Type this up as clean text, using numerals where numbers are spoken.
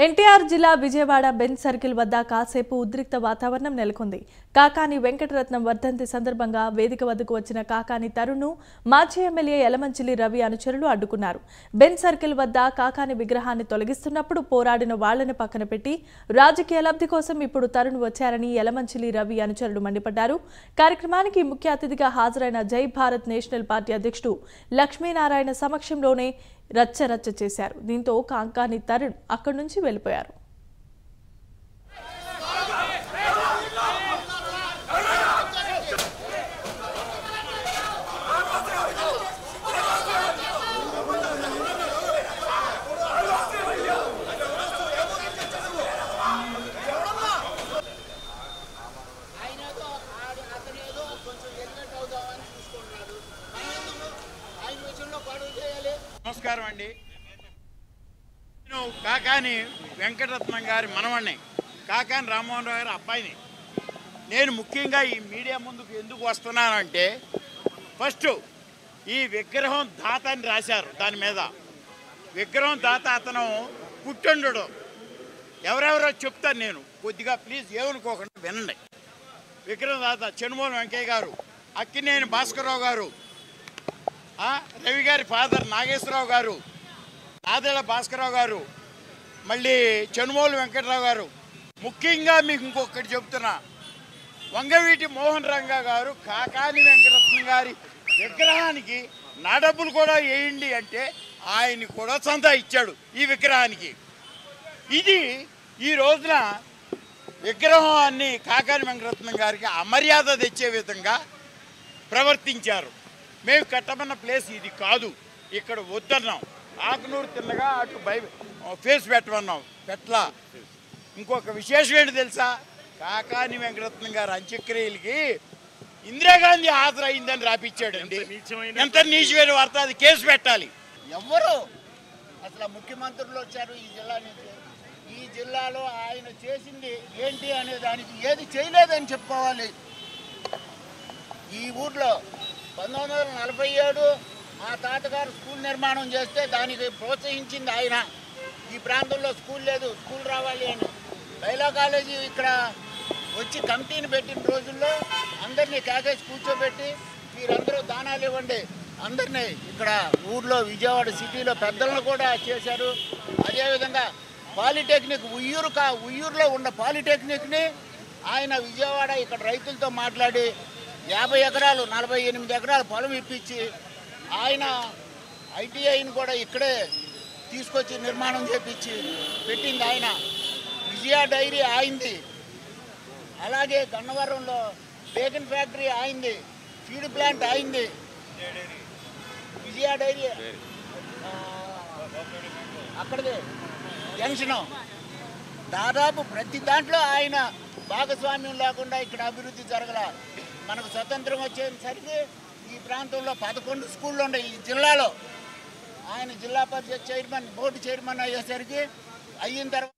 ఎన్టీఆర్ జిల్లా Vijayawada bench circle వద్ద కాసేపు ఉద్రిక్త వాతావరణం నెలకొంది. కాకాని వెంకటరత్నం వర్ధంతి సందర్భంగా వేదిక వద్దకు వచ్చిన కాకాని తరుణ్ను మాజీ ఎమ్మెల్యే యలమంచిలి రవి అనుచరులు అడ్డుకున్నారు. బెంచ్ సర్కిల్ వద్ద కాకాని విగ్రహాన్ని తొలగిస్తున్నప్పుడు పోరాడిన వాళ్లను పక్కన పెట్టి రాజకీయ లబ్ధి కోసం ఇప్పుడు తరుణ్ వచ్చారని యలమంచిలి రవి అనుచరులు మండిపడ్డారు. కార్యక్రమానికి ముఖ్య అతిథిగా హాజరైన జై భారత్ నేషనల్ పార్టీ అధ్యక్షుడు లక్ష్మీనారాయణ సమక్షంలోనే రచ్చ చేశారు. దీంతో కాకాని తరుణ్ అక్కడి నుంచి వెళ్లిపోయారు. నమస్కారం అండి. నేను కాకాని వెంకటరత్నం గారి మనవణ్ణి, కాకాని రామ్మోహన్ రావు గారి అబ్బాయిని. నేను ముఖ్యంగా ఈ మీడియా ముందుకు ఎందుకు వస్తున్నానంటే, ఫస్ట్ ఈ విగ్రహం దాత అని రాశారు. దాని మీద విగ్రహం దాత అతను పుట్టండు. ఎవరెవరో చెప్తాను నేను, కొద్దిగా ప్లీజ్ ఏమనుకోకుండా వినండి. విగ్రహం దాత చెనుమూల వెంకయ్య గారు, అక్కినేని భాస్కరరావు గారు, రవి గారి ఫాదర్ నాగేశ్వరరావు గారు, నాదేళ్ల భాస్కరరావు గారు, మళ్ళీ చెనుమూల వెంకటరావు గారు. ముఖ్యంగా మీకు ఇంకొకటి చెప్తున్నా, వంగవీటి మోహన్ రంగా గారు కాకాని వెంకటరత్నం గారి విగ్రహానికి నా డబ్బులు కూడా వేయండి అంటే ఆయన కూడా సంతా ఇచ్చాడు ఈ విగ్రహానికి. ఇది ఈ రోజున విగ్రహాన్ని కాకాని వెంకటరత్నం గారికి అమర్యాద తెచ్చే విధంగా ప్రవర్తించారు. మేము కట్టమన్న ప్లేస్ ఇది కాదు, ఇక్కడ వద్దన్నాం. ఆకునూరు తిన్నగా అటు ఫేస్ పెట్టమన్నాం, పెట్టలా. ఇంకొక విశేషం ఏంటి తెలుసా, కాకాని వెంకటరత్నం గారు అంత్యక్రియలకి ఇందిరాగాంధీ హాజరైందని రాపిచ్చాడండి. ఎంత నీచమైన వార్త, అది కేసు పెట్టాలి. ఎవరు అసలు ముఖ్యమంత్రులు వచ్చారు ఈ జిల్లా నుంచి, ఈ జిల్లాలో ఆయన చేసింది ఏంటి అనే దానికి ఏది చేయలేదని చెప్పుకోవాలి. ఈ ఊర్లో 1947 మా తాతగారు స్కూల్ నిర్మాణం చేస్తే దానికి ప్రోత్సహించింది ఆయన. ఈ ప్రాంతంలో స్కూల్ లేదు, స్కూల్ రావాలి అని బైలా కాలేజీ ఇక్కడ వచ్చి కమిటీని పెట్టిన రోజుల్లో అందరినీ కేకేసి కూర్చోబెట్టి మీరందరూ దానాలు ఇవ్వండి అందరినీ ఇక్కడ ఊర్లో విజయవాడ సిటీలో పెద్దలను కూడా చేశారు. అదేవిధంగా పాలిటెక్నిక్ ఉయ్యూరులో ఉన్న పాలిటెక్నిక్ని ఆయన విజయవాడ ఇక్కడ రైతులతో మాట్లాడి 50 ఎకరాలు 48 ఎకరాల పొలం ఇప్పించి ఆయన ఐటీఐని కూడా ఇక్కడే తీసుకొచ్చి నిర్మాణం చేపించి పెట్టింది ఆయన. విజయ డైరీ ఆయింది, అలాగే గన్నవరంలో బేకన్ ఫ్యాక్టరీ ఆయింది, ఫీడ్ ప్లాంట్ ఆయింది, విజయ డైరీ అక్కడిదే జంక్షను. దాదాపు ప్రతి దాంట్లో ఆయన భాగస్వామ్యం లేకుండా ఇక్కడ అభివృద్ధి జరగల. మనకు స్వతంత్రం వచ్చేసరికి ఈ ప్రాంతంలో 11 స్కూళ్ళు ఉన్నాయి ఈ జిల్లాలో. ఆయన జిల్లా పరిషత్ చైర్మన్, బోర్డు చైర్మన్ అయ్యేసరికి అయిన తర్వాత